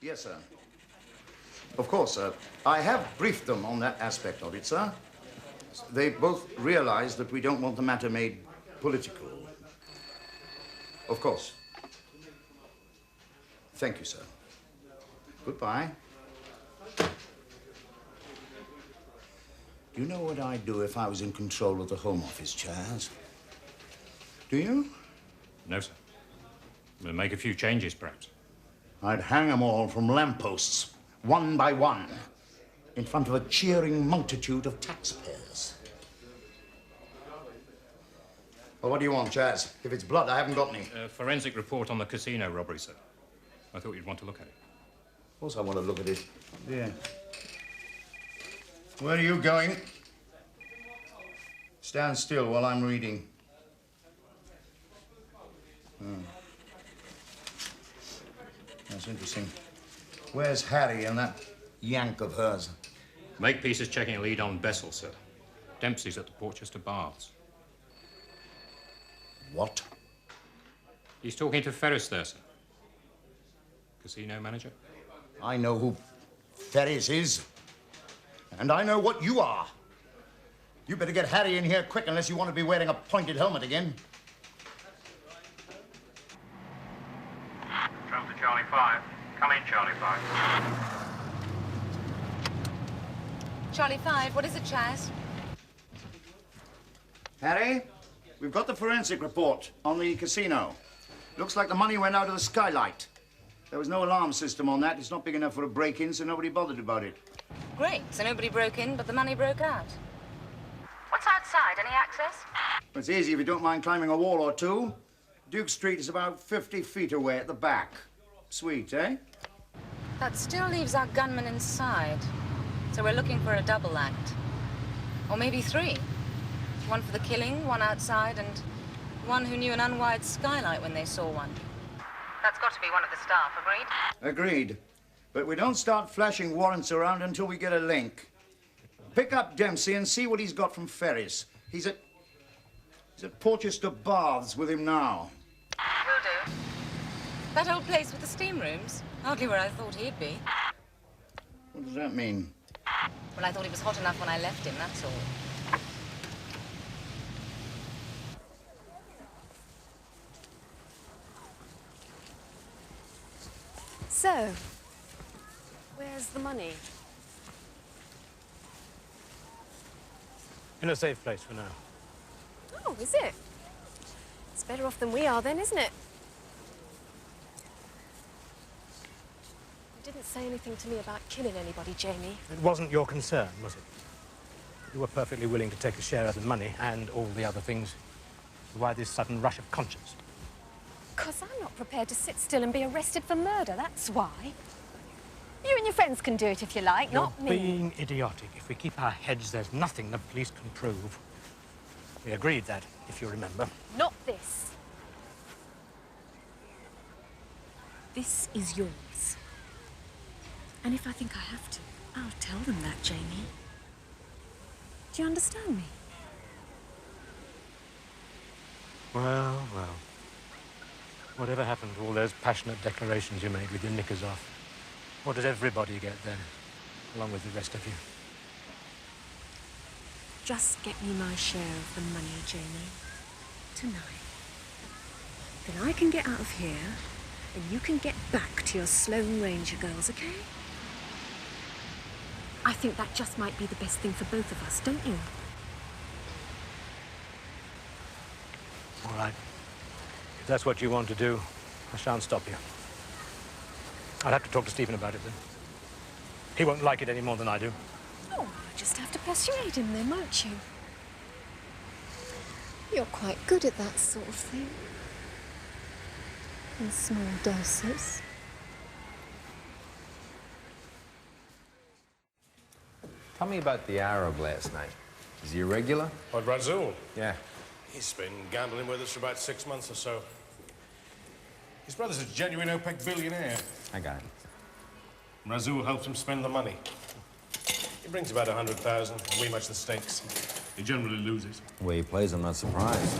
Yes, sir. Of course, sir. I have briefed them on that aspect of it, sir. They both realize that we don't want the matter made political. Of course. Thank you, sir. Goodbye. Do you know what I'd do if I was in control of the Home Office, Chaz? Do you? No, sir. We'll make a few changes, perhaps. I'd hang them all from lampposts, one by one, in front of a cheering multitude of taxpayers. Well, what do you want, Chaz? If it's blood, I haven't got any. A forensic report on the casino robbery, sir. I thought you'd want to look at it. Of course I want to look at it. Yeah. Where are you going? Stand still while I'm reading. That's interesting. Where's Harry and that yank of hers? Makepeace is checking a lead on Bessel, sir. Dempsey's at the Portchester Baths. What? He's talking to Ferris there, sir. Casino manager. I know who Ferris is. And I know what you are. You better get Harry in here quick unless you want to be wearing a pointed helmet again. Trump to Charlie 5. Come in, Charlie 5. Charlie 5, what is it, Chaz? Harry, we've got the forensic report on the casino. Looks like the money went out of the skylight. There was no alarm system on that. It's not big enough for a break-in, so nobody bothered about it. Great, so nobody broke in, but the money broke out. What's outside? Any access? It's easy if you don't mind climbing a wall or two. Duke Street is about 50 feet away at the back. Sweet, eh? That still leaves our gunman inside. So we're looking for a double act. Or maybe three. One for the killing, one outside, and one who knew an unwired skylight when they saw one. That's got to be one of the staff, agreed? Agreed. But we don't start flashing warrants around until we get a link. Pick up Dempsey and see what he's got from Ferris. He's at Portchester Baths with him now. Will do. That old place with the steam rooms? Hardly where I thought he'd be. What does that mean? Well, I thought he was hot enough when I left him, that's all. So, where's the money? In a safe place for now. Oh, is it? It's better off than we are then, isn't it? You didn't say anything to me about killing anybody, Jamie. It wasn't your concern, was it? You were perfectly willing to take a share of the money and all the other things. Why this sudden rush of conscience? Because I'm not prepared to sit still and be arrested for murder, that's why. You and your friends can do it if you like, not me. You're being idiotic. If we keep our heads, there's nothing the police can prove. We agreed that, if you remember. Not this. This is yours. And if I think I have to, I'll tell them that, Jamie. Do you understand me? Well, well. Whatever happened to all those passionate declarations you made with your knickers off? What does everybody get then, along with the rest of you? Just get me my share of the money, Jamie. Tonight. Then I can get out of here, and you can get back to your Sloane Ranger girls, okay? I think that just might be the best thing for both of us, don't you? All right. If that's what you want to do, I shan't stop you. I'll have to talk to Stephen about it then. He won't like it any more than I do. Oh, you'll just have to persuade him then, won't you? You're quite good at that sort of thing. In small doses. Tell me about the Arab last night. Is he a regular? What, Razul? Yeah. He's been gambling with us for about 6 months or so. His brother's a genuine OPEC billionaire. I got it. Razul helps him spend the money. He brings about 100,000, and we match the stakes. He generally loses. The way he plays, I'm not surprised.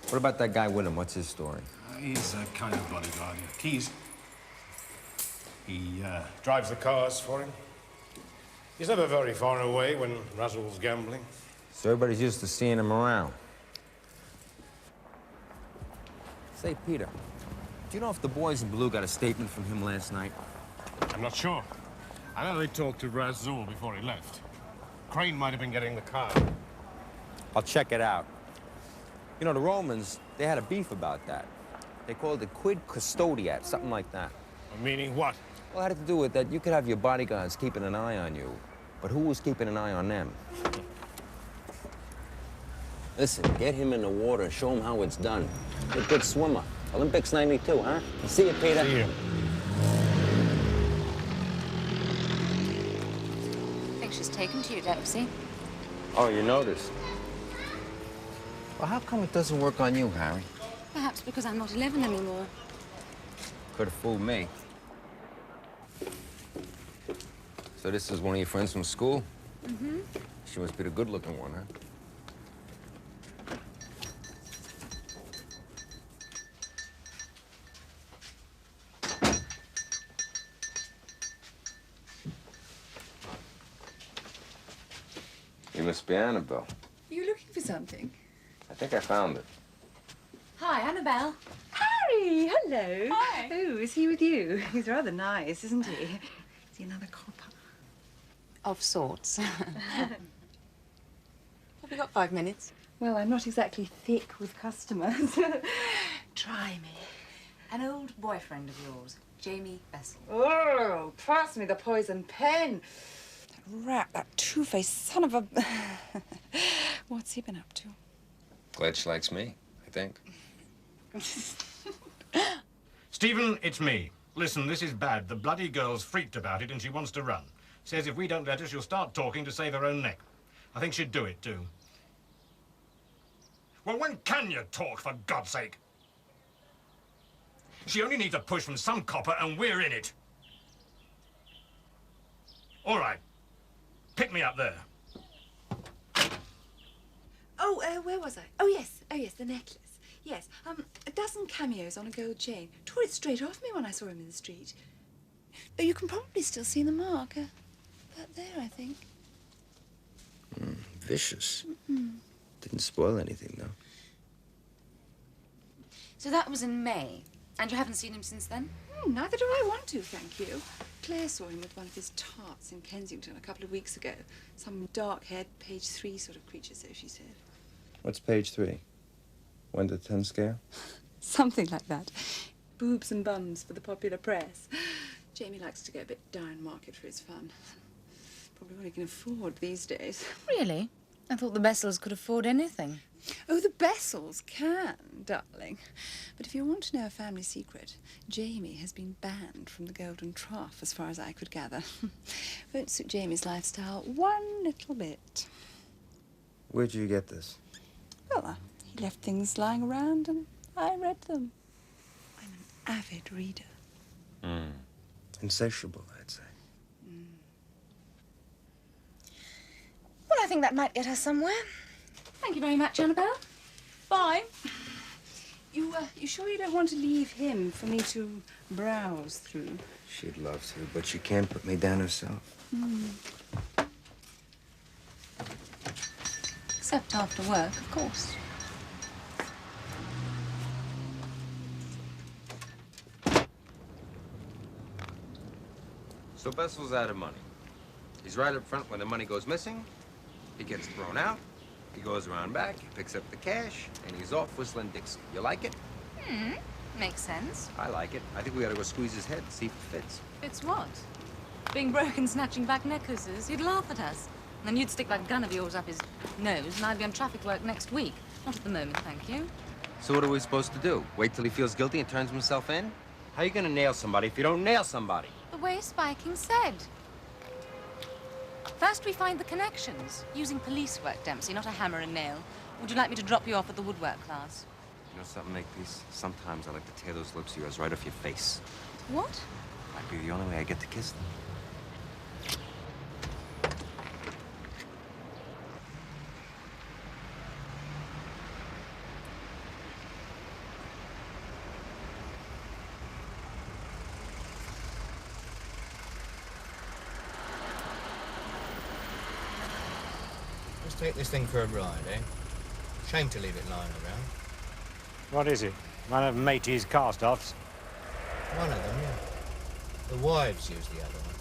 What about that guy with him? What's his story? He's a kind of bodyguard. Keys. He drives the cars for him. He's never very far away when Razzle's gambling. So everybody's used to seeing him around. Say, Peter, do you know if the boys in blue got a statement from him last night? I'm not sure. I know they talked to Razzle before he left. Crane might have been getting the car. I'll check it out. You know, the Romans, they had a beef about that. They called it quid custodiat, something like that. Meaning what? Well, it had to do with that you could have your bodyguards keeping an eye on you, but who was keeping an eye on them? Listen, get him in the water and show him how it's done. He's a good swimmer. Olympics '92, huh? See you, Peter. See you. I think she's taken to you, Dempsey. Oh, you noticed? Well, how come it doesn't work on you, Harry? Perhaps because I'm not 11 anymore. Could have fooled me. So this is one of your friends from school? Mm-hmm. She must be the good-looking one, huh? You must be Annabelle. Are you looking for something? I think I found it. Hi, Annabelle. Harry, hello. Hi. Oh, is he with you? He's rather nice, isn't he? Is he another copper? Of sorts. Have you got 5 minutes? Well, I'm not exactly thick with customers. Try me. An old boyfriend of yours, Jamie Bessel. Oh, pass me the poison pen. That rat, that two-faced son of a... What's he been up to? Glad she likes me, I think. Stephen, it's me. Listen, this is bad. The bloody girl's freaked about it and she wants to run. Says if we don't let her, she'll start talking to save her own neck. I think she'd do it, too. Well, when can you talk, for God's sake? She only needs a push from some copper and we're in it. All right. Pick me up there. Oh, where was I? Oh, yes, the necklace. Yes, a dozen cameos on a gold chain. Tore it straight off me when I saw him in the street. Oh, you can probably still see the mark. About there, I think. Vicious. Didn't spoil anything, though. So that was in May, and you haven't seen him since then? Neither do I want to, thank you. Claire saw him with one of his tarts in Kensington a couple of weeks ago. Some dark-haired page 3 sort of creature, so she said. What's page 3? 1 to 10 scale? Something like that. Boobs and bums for the popular press. Jamie likes to go a bit down market for his fun. Probably what he can afford these days. Really? I thought the Bessels could afford anything. Oh, the Bessels can, darling. But if you want to know a family secret, Jamie has been banned from the Golden Trough, as far as I could gather. Won't suit Jamie's lifestyle one little bit. Where'd you get this? Well, he left things lying around and I read them. I'm an avid reader. Insatiable, I'd say. Well, I think that might get her somewhere. Thank you very much, Annabelle. Bye. You sure you don't want to leave him for me to browse through? She'd love to, but she can't put me down herself. Except after work, of course. So Bessel's out of money. He's right up front when the money goes missing. He gets thrown out. He goes around back, he picks up the cash, and he's off whistling Dixie. You like it? Makes sense. I like it. I think we ought to go squeeze his head, see if it fits. It's what? Being broke and snatching back necklaces? You'd laugh at us. And then you'd stick that gun of yours up his nose, and I'd be on traffic work next week. Not at the moment, thank you. So what are we supposed to do? Wait till he feels guilty and turns himself in? How are you gonna nail somebody if you don't nail somebody? The way Spiking said. First, we find the connections. Using police work, Dempsey, not a hammer and nail. Would you like me to drop you off at the woodwork class? You know something, Makepeace? Sometimes I like to tear those lips of yours right off your face. What? Might be the only way I get to kiss them. Take this thing for a ride, eh? Shame to leave it lying around. What is it? One of Matey's cast-offs? One of them, yeah. The wives use the other one.